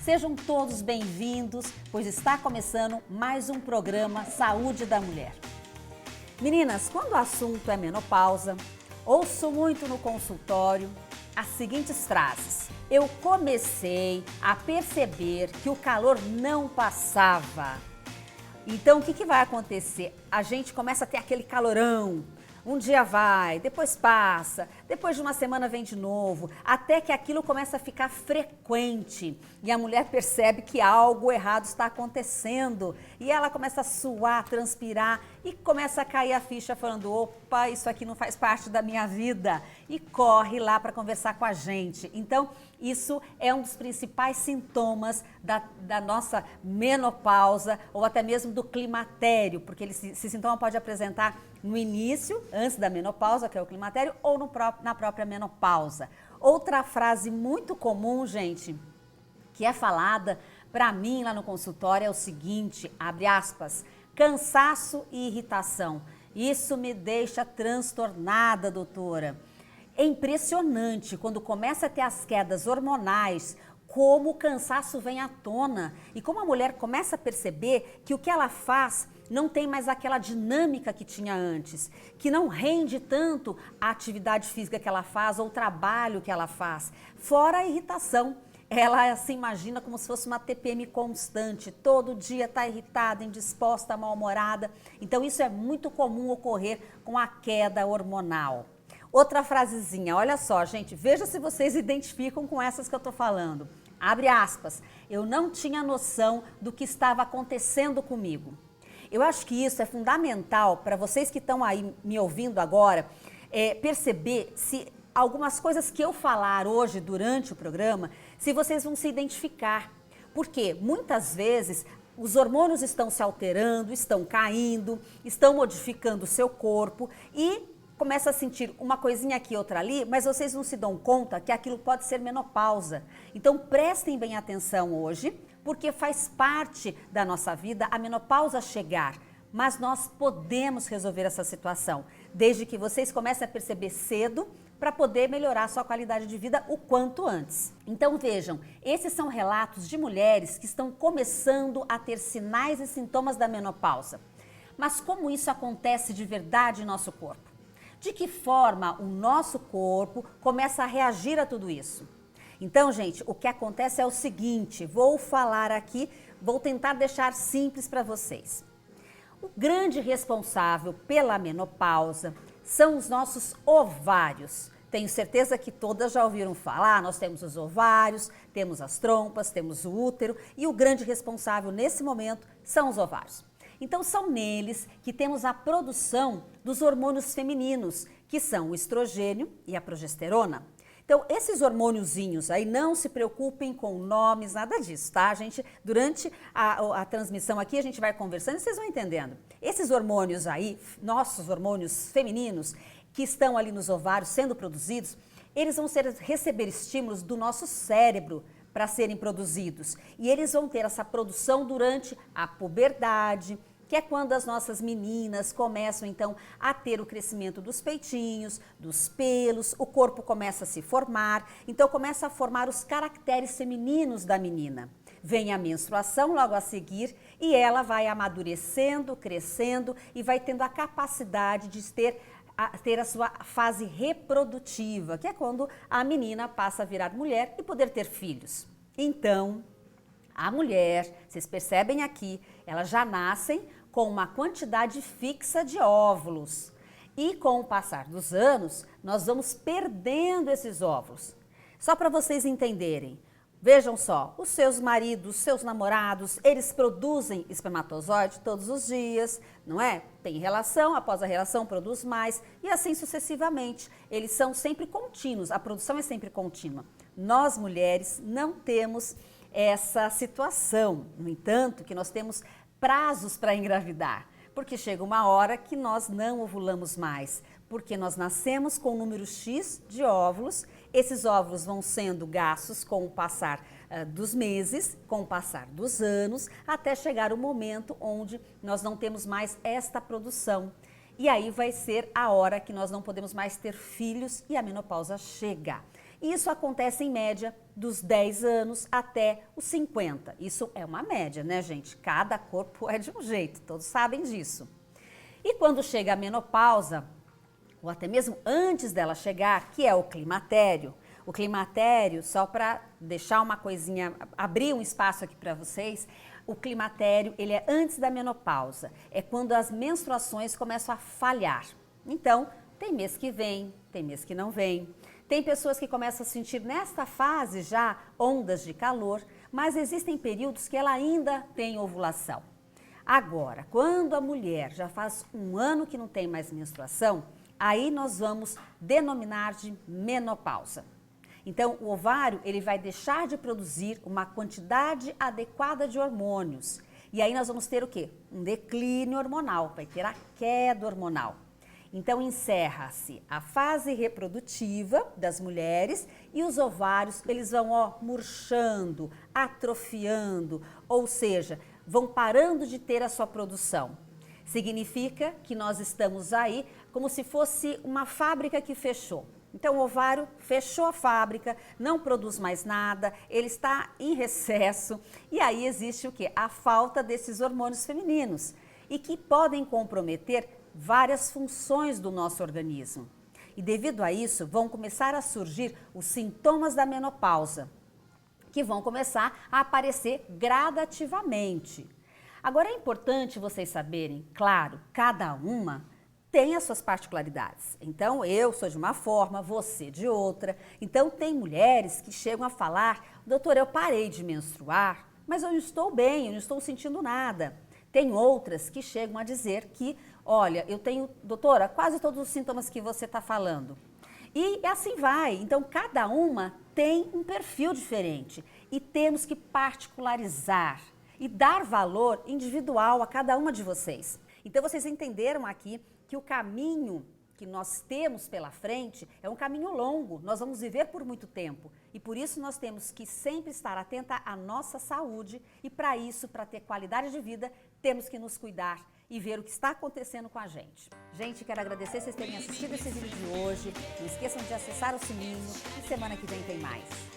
Sejam todos bem-vindos, pois está começando mais um programa Saúde da Mulher. Meninas, quando o assunto é menopausa, ouço muito no consultório as seguintes frases. Eu comecei a perceber que o calor não passava. Então, o que vai acontecer? A gente começa a ter aquele calorão. Um dia vai, depois passa, depois de uma semana vem de novo, até que aquilo começa a ficar frequente e a mulher percebe que algo errado está acontecendo e ela começa a suar, transpirar e começa a cair a ficha falando, opa, isso aqui não faz parte da minha vida e corre lá para conversar com a gente. Então, isso é um dos principais sintomas da nossa menopausa ou até mesmo do climatério, porque esse sintoma pode apresentar no início, antes da menopausa, que é o climatério, ou na própria menopausa. Outra frase muito comum, gente, que é falada para mim lá no consultório é o seguinte, abre aspas, cansaço e irritação. Isso me deixa transtornada, doutora. É impressionante quando começa a ter as quedas hormonais, como o cansaço vem à tona e como a mulher começa a perceber que o que ela faz não tem mais aquela dinâmica que tinha antes, que não rende tanto a atividade física que ela faz ou o trabalho que ela faz, fora a irritação. Ela se imagina como se fosse uma TPM constante, todo dia está irritada, indisposta, mal-humorada. Então isso é muito comum ocorrer com a queda hormonal. Outra frasezinha, olha só, gente, veja se vocês identificam com essas que eu estou falando. Abre aspas, eu não tinha noção do que estava acontecendo comigo. Eu acho que isso é fundamental para vocês que estão aí me ouvindo agora, perceber se algumas coisas que eu falar hoje durante o programa, se vocês vão se identificar. Porque muitas vezes os hormônios estão se alterando, estão caindo, estão modificando o seu corpo e começa a sentir uma coisinha aqui, outra ali, mas vocês não se dão conta que aquilo pode ser menopausa. Então prestem bem atenção hoje, porque faz parte da nossa vida a menopausa chegar. Mas nós podemos resolver essa situação, desde que vocês comecem a perceber cedo para poder melhorar a sua qualidade de vida o quanto antes. Então vejam, esses são relatos de mulheres que estão começando a ter sinais e sintomas da menopausa. Mas como isso acontece de verdade em nosso corpo? De que forma o nosso corpo começa a reagir a tudo isso? Então, gente, o que acontece é o seguinte, vou falar aqui, vou tentar deixar simples para vocês. O grande responsável pela menopausa são os nossos ovários. Tenho certeza que todas já ouviram falar, nós temos os ovários, temos as trompas, temos o útero e o grande responsável nesse momento são os ovários. Então são neles que temos a produção dos hormônios femininos, que são o estrogênio e a progesterona. Então, esses hormôniozinhos aí, não se preocupem com nomes, nada disso, tá, gente? Durante a transmissão aqui, a gente vai conversando e vocês vão entendendo. Esses hormônios aí, nossos hormônios femininos, que estão ali nos ovários sendo produzidos, eles vão receber estímulos do nosso cérebro para serem produzidos. E eles vão ter essa produção durante a puberdade, que é quando as nossas meninas começam então a ter o crescimento dos peitinhos, dos pelos, o corpo começa a se formar, então começa a formar os caracteres femininos da menina. Vem a menstruação logo a seguir e ela vai amadurecendo, crescendo e vai tendo a capacidade de ter a sua fase reprodutiva, que é quando a menina passa a virar mulher e poder ter filhos. Então, a mulher, vocês percebem aqui, elas já nascem com uma quantidade fixa de óvulos. E com o passar dos anos, nós vamos perdendo esses óvulos. Só para vocês entenderem, vejam só, os seus maridos, seus namorados, eles produzem espermatozoide todos os dias, não é? Tem relação, após a relação produz mais e assim sucessivamente. Eles são sempre contínuos, a produção é sempre contínua. Nós mulheres não temos essa situação, no entanto, que nós temos prazos para engravidar, porque chega uma hora que nós não ovulamos mais, porque nós nascemos com um número X de óvulos, esses óvulos vão sendo gastos com o passar dos meses, com o passar dos anos, até chegar o momento onde nós não temos mais esta produção. E aí vai ser a hora que nós não podemos mais ter filhos e a menopausa chega. E isso acontece em média dos 10 anos até os 50. Isso é uma média, né, gente? Cada corpo é de um jeito, todos sabem disso. E quando chega a menopausa, ou até mesmo antes dela chegar, que é o climatério. O climatério, só para deixar uma coisinha, abrir um espaço aqui para vocês, o climatério, ele é antes da menopausa. É quando as menstruações começam a falhar. Então, tem mês que vem, tem mês que não vem. Tem pessoas que começam a sentir nesta fase já ondas de calor, mas existem períodos que ela ainda tem ovulação. Agora, quando a mulher já faz um ano que não tem mais menstruação, aí nós vamos denominar de menopausa. Então, o ovário ele vai deixar de produzir uma quantidade adequada de hormônios. E aí nós vamos ter o quê? Um declínio hormonal, vai ter a queda hormonal. Então, encerra-se a fase reprodutiva das mulheres e os ovários, eles vão murchando, atrofiando, ou seja, vão parando de ter a sua produção. Significa que nós estamos aí como se fosse uma fábrica que fechou. Então, o ovário fechou a fábrica, não produz mais nada, ele está em recesso e aí existe o quê? A falta desses hormônios femininos e que podem comprometer várias funções do nosso organismo. E devido a isso, vão começar a surgir os sintomas da menopausa, que vão começar a aparecer gradativamente. Agora é importante vocês saberem, claro, cada uma tem as suas particularidades. Então, eu sou de uma forma, você de outra. Então, tem mulheres que chegam a falar, doutora, eu parei de menstruar, mas eu não estou bem, eu não estou sentindo nada. Tem outras que chegam a dizer que, olha, eu tenho, doutora, quase todos os sintomas que você está falando. E assim vai. Então, cada uma tem um perfil diferente e temos que particularizar e dar valor individual a cada uma de vocês. Então, vocês entenderam aqui que o caminho que nós temos pela frente é um caminho longo, nós vamos viver por muito tempo e por isso nós temos que sempre estar atenta à nossa saúde e para isso, para ter qualidade de vida, temos que nos cuidar e ver o que está acontecendo com a gente. Gente, quero agradecer vocês terem assistido esse vídeo de hoje, não esqueçam de acessar o sininho e semana que vem tem mais.